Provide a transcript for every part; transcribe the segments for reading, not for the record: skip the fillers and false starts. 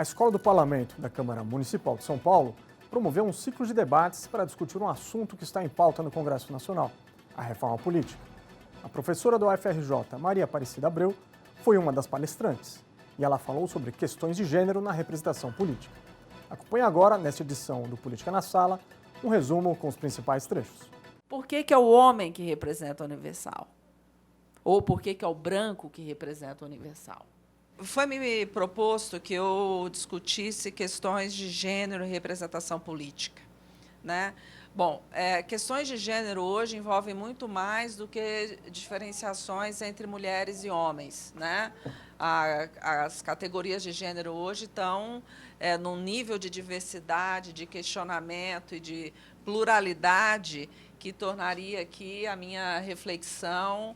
A Escola do Parlamento da Câmara Municipal de São Paulo promoveu um ciclo de debates para discutir um assunto que está em pauta no Congresso Nacional, a reforma política. A professora do UFRJ, Maria Aparecida Abreu, foi uma das palestrantes e ela falou sobre questões de gênero na representação política. Acompanhe agora, nesta edição do Política na Sala, um resumo com os principais trechos. Por que é o homem que representa o universal? Ou por que é o branco que representa o universal? Foi-me proposto que eu discutisse questões de gênero e representação política, né? Bom, questões de gênero hoje envolvem muito mais do que diferenciações entre mulheres e homens, né? As categorias de gênero hoje estão num nível de diversidade, de questionamento e de pluralidade que tornaria aqui a minha reflexão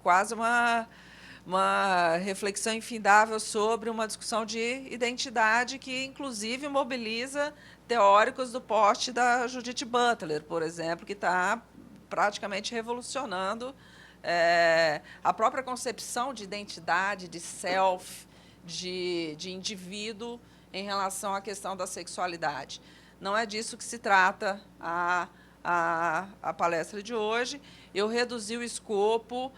quase uma reflexão infindável sobre uma discussão de identidade que, inclusive, mobiliza teóricos do porte da Judith Butler, por exemplo, que está praticamente revolucionando a própria concepção de identidade, de self, de indivíduo em relação à questão da sexualidade. Não é disso que se trata a palestra de hoje. Eu reduzi o escopo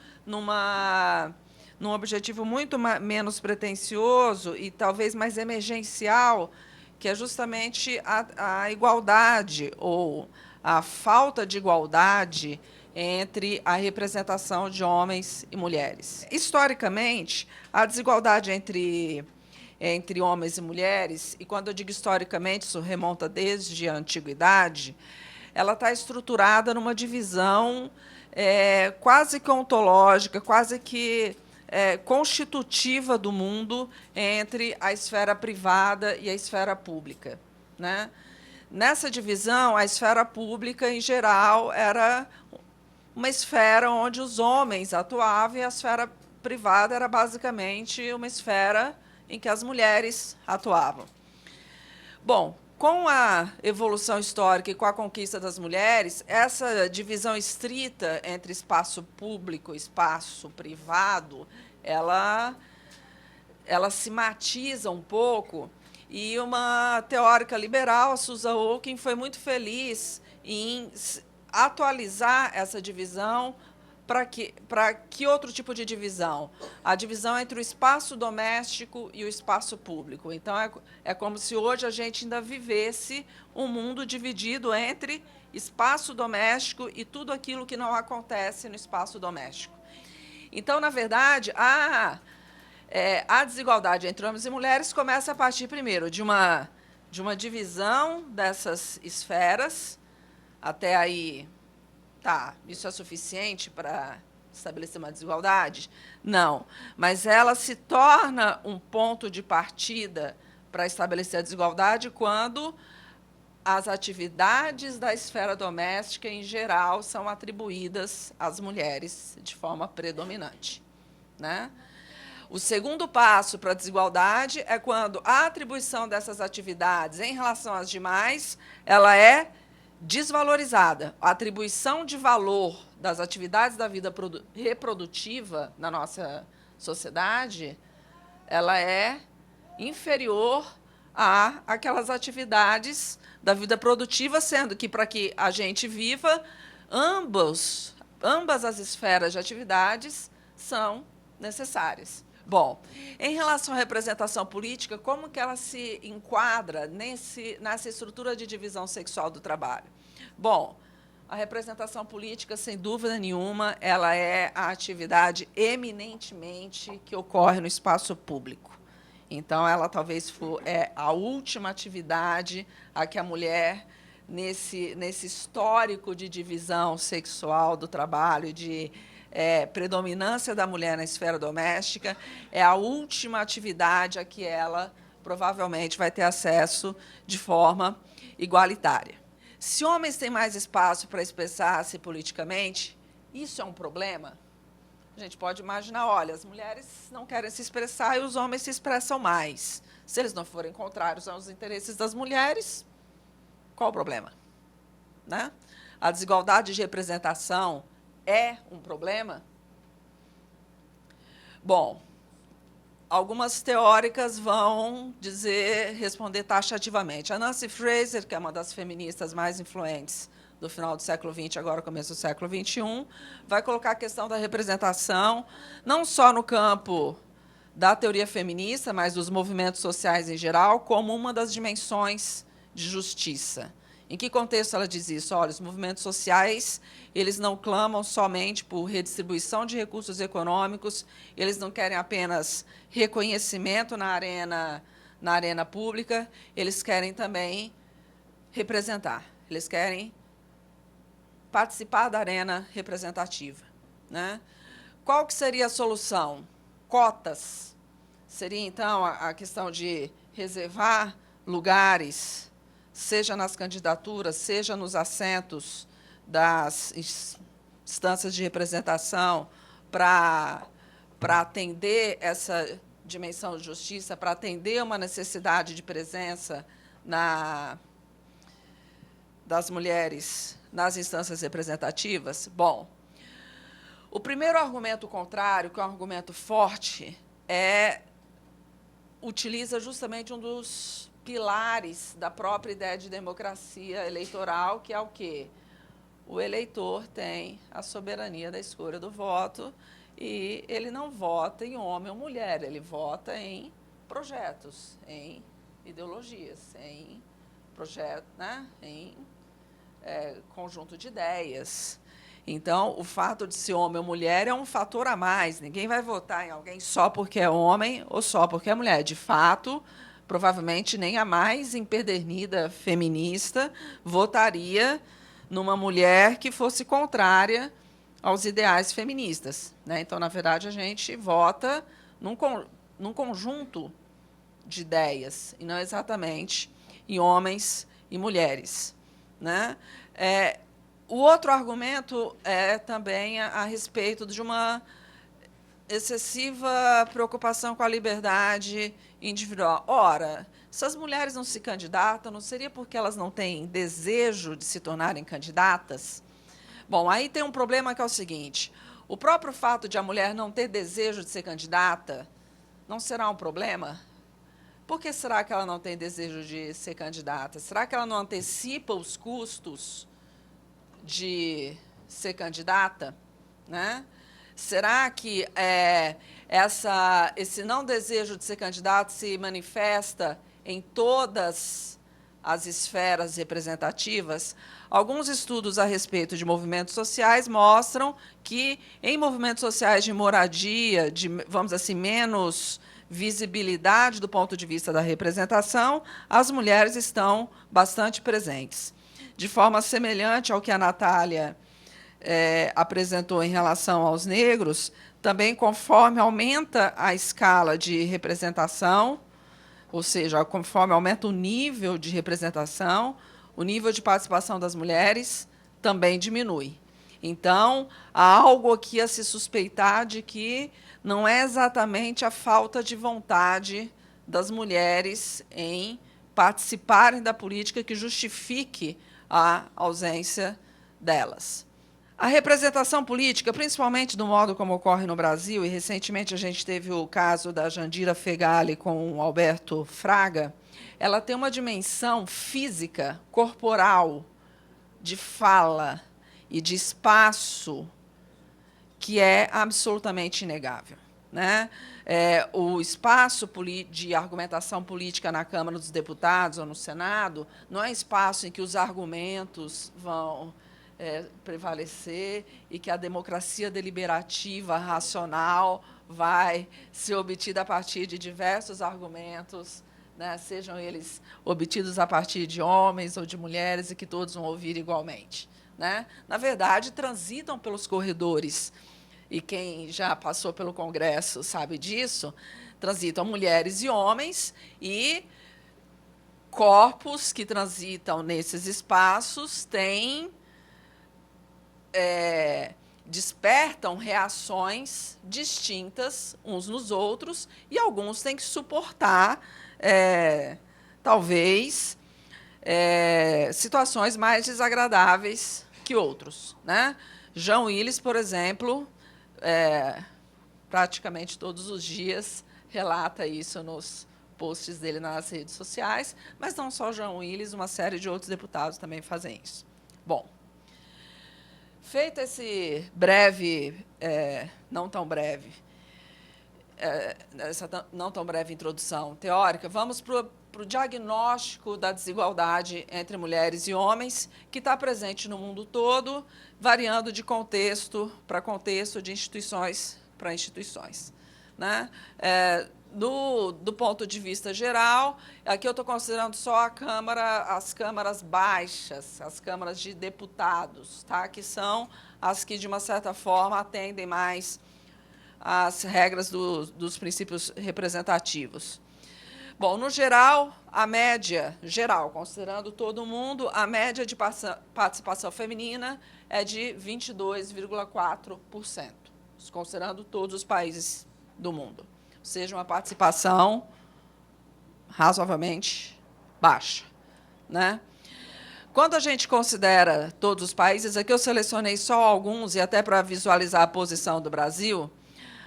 num objetivo muito menos pretensioso e talvez mais emergencial, que é justamente a igualdade ou a falta de igualdade entre a representação de homens e mulheres. Historicamente, a desigualdade entre homens e mulheres, e quando eu digo historicamente, isso remonta desde a antiguidade, ela está estruturada numa divisão quase que ontológica, quase que constitutiva do mundo entre a esfera privada e a esfera pública, né? Nessa divisão, a esfera pública, em geral, era uma esfera onde os homens atuavam e a esfera privada era basicamente uma esfera em que as mulheres atuavam. Bom, com a evolução histórica e com a conquista das mulheres, essa divisão estrita entre espaço público e espaço privado, ela se matiza um pouco, e uma teórica liberal, a Susan Okin, foi muito feliz em atualizar essa divisão. Para que outro tipo de divisão? A divisão entre o espaço doméstico e o espaço público. Então, é como se hoje a gente ainda vivesse um mundo dividido entre espaço doméstico e tudo aquilo que não acontece no espaço doméstico. Então, na verdade, a desigualdade entre homens e mulheres começa a partir, primeiro, de uma divisão dessas esferas. Até aí, isso é suficiente para estabelecer uma desigualdade? Não, mas ela se torna um ponto de partida para estabelecer a desigualdade quando as atividades da esfera doméstica, em geral, são atribuídas às mulheres de forma predominante, né? O segundo passo para a desigualdade é quando a atribuição dessas atividades em relação às demais, ela é desvalorizada. A atribuição de valor das atividades da vida reprodutiva na nossa sociedade, ela é inferior àquelas atividades da vida produtiva, sendo que, para que a gente viva, ambas as esferas de atividades são necessárias. Bom, em relação à representação política, como que ela se enquadra nessa estrutura de divisão sexual do trabalho? Bom, a representação política, sem dúvida nenhuma, ela é a atividade eminentemente que ocorre no espaço público. Então, ela talvez é a última atividade a que a mulher, nesse histórico de divisão sexual do trabalho, de predominância da mulher na esfera doméstica, é a última atividade a que ela provavelmente vai ter acesso de forma igualitária. Se homens têm mais espaço para expressar-se politicamente, isso é um problema? A gente pode imaginar, olha, as mulheres não querem se expressar e os homens se expressam mais. Se eles não forem contrários aos interesses das mulheres, qual o problema? Né? A desigualdade de representação é um problema? Bom, algumas teóricas vão responder taxativamente. A Nancy Fraser, que é uma das feministas mais influentes do final do século XX, agora começo do século XXI, vai colocar a questão da representação, não só no campo da teoria feminista, mas dos movimentos sociais em geral, como uma das dimensões de justiça. Em que contexto ela diz isso? Olha, os movimentos sociais, eles não clamam somente por redistribuição de recursos econômicos, eles não querem apenas reconhecimento na arena pública, eles querem também representar, eles querem participar da arena representativa, né? Qual que seria a solução? Cotas. Seria, então, a questão de reservar lugares, seja nas candidaturas, seja nos assentos das instâncias de representação, para atender essa dimensão de justiça, para atender uma necessidade de presença das mulheres nas instâncias representativas? Bom, o primeiro argumento contrário, que é um argumento forte, utiliza justamente um dos pilares da própria ideia de democracia eleitoral, que é o quê? O eleitor tem a soberania da escolha do voto e ele não vota em homem ou mulher, ele vota em projetos, em ideologias, em projeto, né? Em conjunto de ideias. Então, o fato de ser homem ou mulher é um fator a mais. Ninguém vai votar em alguém só porque é homem ou só porque é mulher. De fato, provavelmente nem a mais empedernida feminista votaria numa mulher que fosse contrária aos ideais feministas, né? Então, na verdade, a gente vota num conjunto de ideias, e não exatamente em homens e mulheres, né? O outro argumento é também a respeito de uma excessiva preocupação com a liberdade individual. Ora, se as mulheres não se candidatam, não seria porque elas não têm desejo de se tornarem candidatas? Bom, aí tem um problema que é o seguinte: o próprio fato de a mulher não ter desejo de ser candidata não será um problema? Por que será que ela não tem desejo de ser candidata? Será que ela não antecipa os custos de ser candidata, né? Será que esse não desejo de ser candidato se manifesta em todas as esferas representativas? Alguns estudos a respeito de movimentos sociais mostram que, em movimentos sociais de moradia, de, vamos dizer assim, menos visibilidade do ponto de vista da representação, as mulheres estão bastante presentes. De forma semelhante ao que a Natália apresentou em relação aos negros, também conforme aumenta a escala de representação, ou seja, conforme aumenta o nível de representação, o nível de participação das mulheres também diminui. Então, há algo aqui a se suspeitar de que não é exatamente a falta de vontade das mulheres em participarem da política que justifique a ausência delas. A representação política, principalmente do modo como ocorre no Brasil, e recentemente a gente teve o caso da Jandira Fegali com o Alberto Fraga, ela tem uma dimensão física, corporal, de fala e de espaço que é absolutamente inegável, né? O espaço de argumentação política na Câmara dos Deputados ou no Senado não é espaço em que os argumentos vão prevalecer e que a democracia deliberativa racional vai ser obtida a partir de diversos argumentos, né, sejam eles obtidos a partir de homens ou de mulheres, e que todos vão ouvir igualmente, né? Na verdade, transitam pelos corredores, e quem já passou pelo Congresso sabe disso, transitam mulheres e homens, e corpos que transitam nesses espaços despertam reações distintas uns nos outros, e alguns têm que suportar, talvez, situações mais desagradáveis que outros, né? Jean Willis, por exemplo, praticamente todos os dias relata isso nos posts dele nas redes sociais, mas não só João Willis, uma série de outros deputados também fazem isso. Bom, feito esse breve, essa não tão breve introdução teórica, vamos para o diagnóstico da desigualdade entre mulheres e homens, que está presente no mundo todo, variando de contexto para contexto, de instituições para instituições, né? Do ponto de vista geral, aqui eu estou considerando só as câmaras baixas, as câmaras de deputados, tá? Que são as que, de uma certa forma, atendem mais às regras dos princípios representativos. Bom, no geral, a média geral, considerando todo mundo, a média de participação feminina é de 22,4%, considerando todos os países do mundo. Ou seja, uma participação razoavelmente baixa, né? Quando a gente considera todos os países, aqui eu selecionei só alguns, e até para visualizar a posição do Brasil,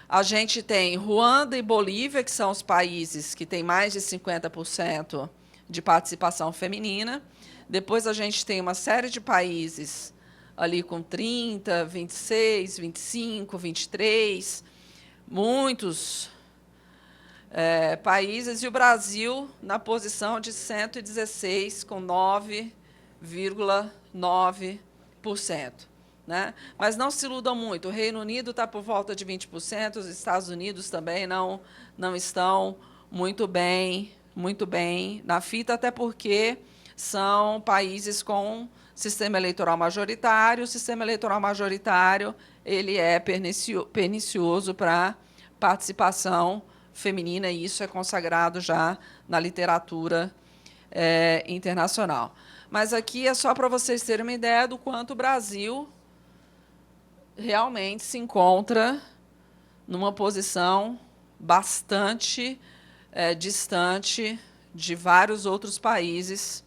a gente tem Ruanda e Bolívia, que são os países que têm mais de 50% de participação feminina. Depois a gente tem uma série de países ali com 30, 26, 25, 23, muitos países, e o Brasil na posição de 116, com 9,9%. Né? Mas não se iludam muito. O Reino Unido está por volta de 20%, os Estados Unidos também não estão muito bem na fita, até porque são países com sistema eleitoral majoritário. O sistema eleitoral majoritário ele é pernicioso para participação feminina, e isso é consagrado já na literatura internacional. Mas aqui é só para vocês terem uma ideia do quanto o Brasil realmente se encontra numa posição bastante distante de vários outros países,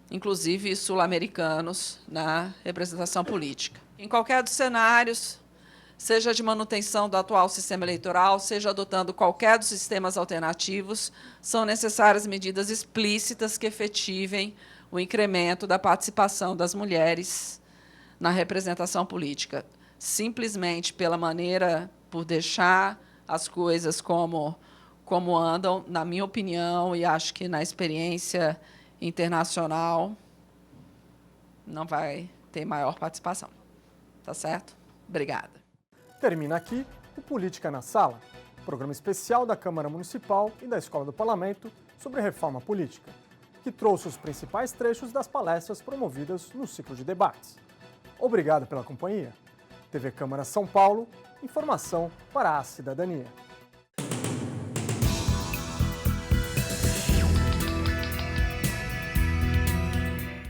inclusive sul-americanos, na representação política. Em qualquer dos cenários, seja de manutenção do atual sistema eleitoral, seja adotando qualquer dos sistemas alternativos, são necessárias medidas explícitas que efetivem o incremento da participação das mulheres na representação política. Simplesmente pela maneira, por deixar as coisas como andam, na minha opinião, e acho que na experiência internacional, não vai ter maior participação. Tá certo? Obrigada. Termina aqui o Política na Sala, programa especial da Câmara Municipal e da Escola do Parlamento sobre reforma política, que trouxe os principais trechos das palestras promovidas no ciclo de debates. Obrigado pela companhia. TV Câmara São Paulo, informação para a cidadania.